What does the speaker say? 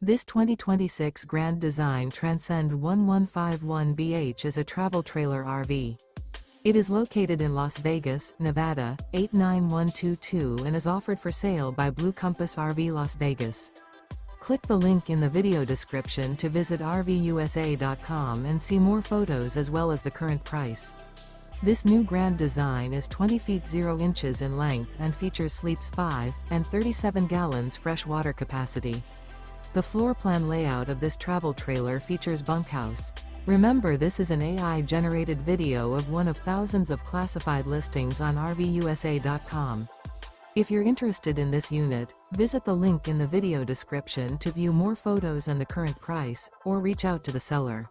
This 2026 Grand Design Transcend 1151BH is a travel trailer RV. It is located in Las Vegas, Nevada, 89122 and is offered for sale by Blue Compass RV Las Vegas. Click the link in the video description to visit RVUSA.com and see more photos as well as the current price. This new Grand Design is 20 feet 0 inches in length and features sleeps 5 and 37 gallons fresh water capacity. The floor plan layout of this travel trailer features bunkhouse. Remember, this is an AI-generated video of one of thousands of classified listings on RVUSA.com. If you're interested in this unit, visit the link in the video description to view more photos and the current price, or reach out to the seller.